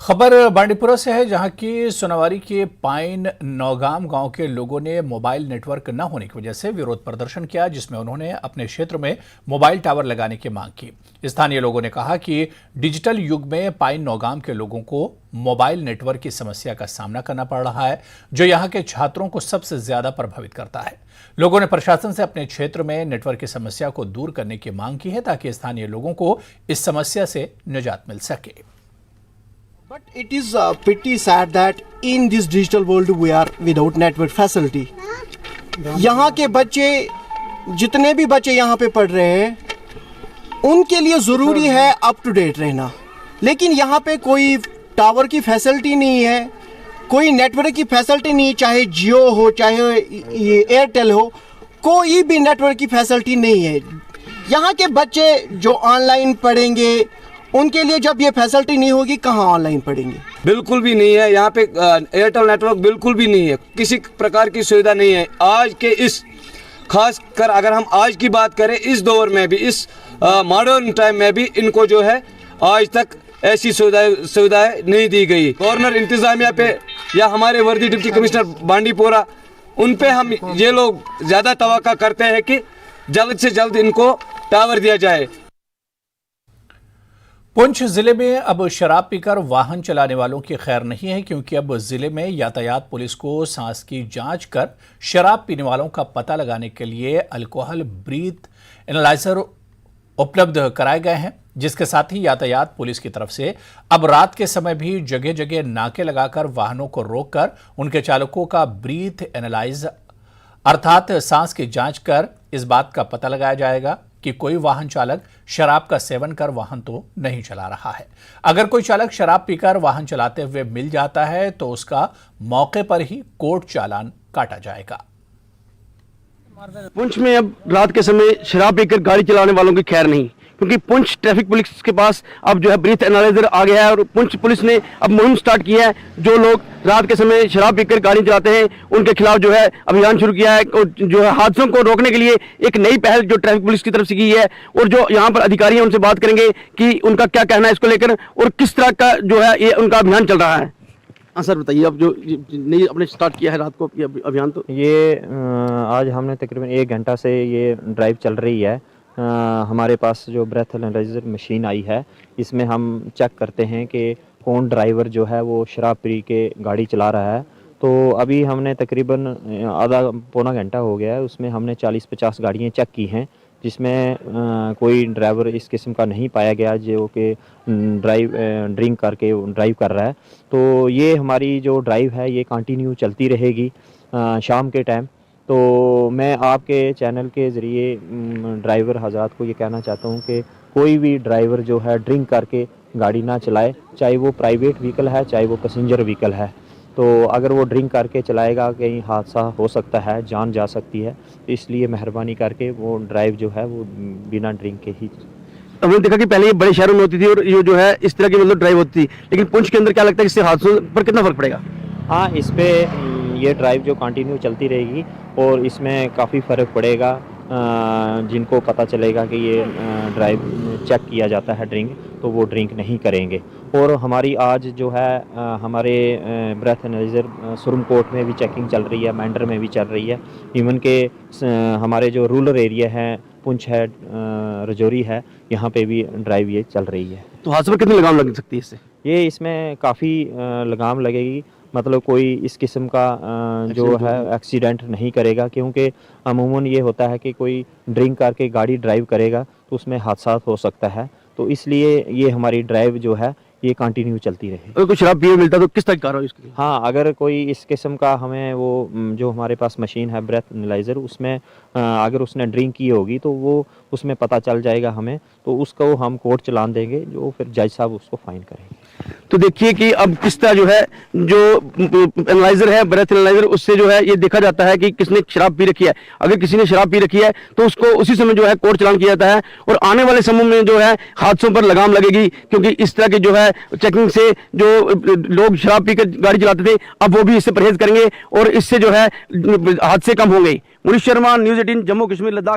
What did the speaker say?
खबर बांडीपुरा से है, जहां की सोनावारी के पाइन नौगाम गांव के लोगों ने मोबाइल नेटवर्क न होने की वजह से विरोध प्रदर्शन किया, जिसमें उन्होंने अपने क्षेत्र में मोबाइल टावर लगाने की मांग की। स्थानीय लोगों ने कहा कि डिजिटल युग में पाइन नौगाम के लोगों को मोबाइल नेटवर्क की समस्या का सामना करना पड़ रहा है, जो यहां के छात्रों को सबसे ज्यादा प्रभावित करता है। लोगों ने प्रशासन से अपने क्षेत्र में नेटवर्क की समस्या को दूर करने की मांग की है, ताकि स्थानीय लोगों को इस समस्या से निजात मिल सके। But it is pretty sad that in this digital world we are without network facility. यहाँ के बच्चे, जितने भी बच्चे यहाँ पे पढ़ रहे हैं, उनके लिए ज़रूरी है अप टू डेट रहना, लेकिन यहाँ पे कोई टावर की फैसिलिटी नहीं है, कोई नेटवर्क की फैसिलिटी नहीं, चाहे जियो हो चाहे ये एयरटेल हो, कोई भी नेटवर्क की फैसिलिटी नहीं है। यहाँ के बच्चे जो ऑनलाइन पढ़ेंगे, उनके लिए जब ये फैसिलिटी नहीं होगी, कहाँ ऑनलाइन पढ़ेंगे? बिल्कुल भी नहीं है। यहाँ पे एयरटेल नेटवर्क बिल्कुल भी नहीं है, किसी प्रकार की सुविधा नहीं है। आज के इस खास कर अगर हम आज की बात करें, इस दौर में भी, इस मॉडर्न टाइम में भी इनको जो है आज तक ऐसी सुविधाएं नहीं दी गई। गवर्नर इंतजामिया पे या हमारे वर्दी डिप्टी कमिश्नर बांडीपुरा, उन पे हम ये लोग ज़्यादा तवक्का करते हैं कि जल्द से जल्द इनको टावर दिया जाए। पुंछ जिले में अब शराब पीकर वाहन चलाने वालों की खैर नहीं है, क्योंकि अब जिले में यातायात पुलिस को सांस की जांच कर शराब पीने वालों का पता लगाने के लिए अल्कोहल ब्रीथ एनालाइजर उपलब्ध कराए गए हैं, जिसके साथ ही यातायात पुलिस की तरफ से अब रात के समय भी जगह जगह नाके लगाकर वाहनों को रोककर उनके चालकों का ब्रीथ एनालाइज अर्थात सांस की जांच कर इस बात का पता लगाया जाएगा कि कोई वाहन चालक शराब का सेवन कर वाहन तो नहीं चला रहा है। अगर कोई चालक शराब पीकर वाहन चलाते हुए मिल जाता है तो उसका मौके पर ही कोर्ट चालान काटा जाएगा। पुंछ में अब रात के समय शराब पीकर गाड़ी चलाने वालों की खैर नहीं, क्योंकि पुंछ ट्रैफिक पुलिस के पास अब जो है ब्रीथ एनालाइजर आ गया है और पुंछ पुलिस ने अब मुहिम स्टार्ट किया है। जो लोग रात के समय शराब पीकर गाड़ी चलाते हैं उनके खिलाफ जो है अभियान शुरू किया है, और जो है हादसों को रोकने के लिए एक नई पहल जो ट्रैफिक पुलिस की तरफ से की है। और जो यहाँ पर अधिकारी हैं उनसे बात करेंगे कि उनका क्या कहना है इसको लेकर और किस तरह का जो है ये उनका अभियान चल रहा है। हाँ सर, बताइए, अब जो नई अपने स्टार्ट किया है रात को ये अभियान, तो ये आज हमने तकरीबन 1 घंटा से ये ड्राइव चल रही है। हमारे पास जो ब्रेथ एनालाइजर मशीन आई है, इसमें हम चेक करते हैं कि कौन ड्राइवर जो है वो शराब पी के गाड़ी चला रहा है। तो अभी हमने तकरीबन आधा पौना घंटा हो गया है, उसमें हमने 40-50 गाड़ियाँ चेक की हैं, जिसमें कोई ड्राइवर इस किस्म का नहीं पाया गया जो कि ड्रिंक करके ड्राइव कर रहा है। तो ये हमारी जो ड्राइव है ये कंटिन्यू चलती रहेगी शाम के टाइम। तो मैं आपके चैनल के ज़रिए ड्राइवर हज़रात को ये कहना चाहता हूँ कि कोई भी ड्राइवर जो है ड्रिंक करके गाड़ी ना चलाए, चाहे वो प्राइवेट व्हीकल है चाहे वो पैसेंजर व्हीकल है। तो अगर वो ड्रिंक करके चलाएगा कहीं हादसा हो सकता है, जान जा सकती है, तो इसलिए मेहरबानी करके वो ड्राइव जो है वो बिना ड्रिंक के ही। हमने देखा कि पहले ये बड़े शहरों में होती थी और ये जो है इस तरह की मतलब ड्राइव होती थी, लेकिन पुंछ के अंदर क्या लगता है इससे हादसों पर कितना फ़र्क पड़ेगा? हाँ, इस पर ये ड्राइव जो कंटिन्यू चलती रहेगी और इसमें काफ़ी फ़र्क पड़ेगा। जिनको पता चलेगा कि ये ड्राइव चेक किया जाता है ड्रिंक, तो वो ड्रिंक नहीं करेंगे। और हमारी आज जो है हमारे ब्रेथ एनालाइजर सुरम कोर्ट में भी चेकिंग चल रही है, मैंडर में भी चल रही है, इवन के हमारे जो रूरल एरिया है, पुंछ है, रजौरी है, यहाँ पे भी ड्राइव ये चल रही है। तो हादसे पर कितनी लगाम लग सकती है इससे? ये इसमें काफ़ी लगाम लगेगी, मतलब कोई इस किस्म का जो है एक्सीडेंट नहीं करेगा, क्योंकि अमूमन ये होता है कि कोई ड्रिंक करके गाड़ी ड्राइव करेगा तो उसमें हादसा हो सकता है। तो इसलिए ये हमारी ड्राइव जो है ये कंटिन्यू चलती रहे। अगर कोई शराब पिए मिलता तो किस तरह की कार्रवाई इसकी? हाँ, अगर कोई इस किस्म का हमें वो जो हमारे पास मशीन है ब्रेथ एनालाइजर, उसमें अगर उसने ड्रिंक की होगी तो वो उसमें पता चल जाएगा हमें, तो उसको हम कोर्ट चलान देंगे, जो फिर जज साहब उसको फाइन करेंगे। तो देखिए कि अब किस तरह जो है जो एनालाइजर है, ब्रेथ एनालाइजर, उससे जो है ये देखा जाता है कि किसने शराब पी रखी है। अगर किसी ने शराब पी रखी है तो उसको उसी समय जो है कोर्ट चालान किया जाता है, और आने वाले समय में जो है हादसों पर लगाम लगेगी, क्योंकि इस तरह की जो है चेकिंग से जो लोग शराब पीकर गाड़ी चलाते थे अब वो भी इससे परहेज करेंगे और इससे जो है हादसे कम होंगे। मुनीश शर्मा, न्यूज़ 18, जम्मू कश्मीर, लद्दाख।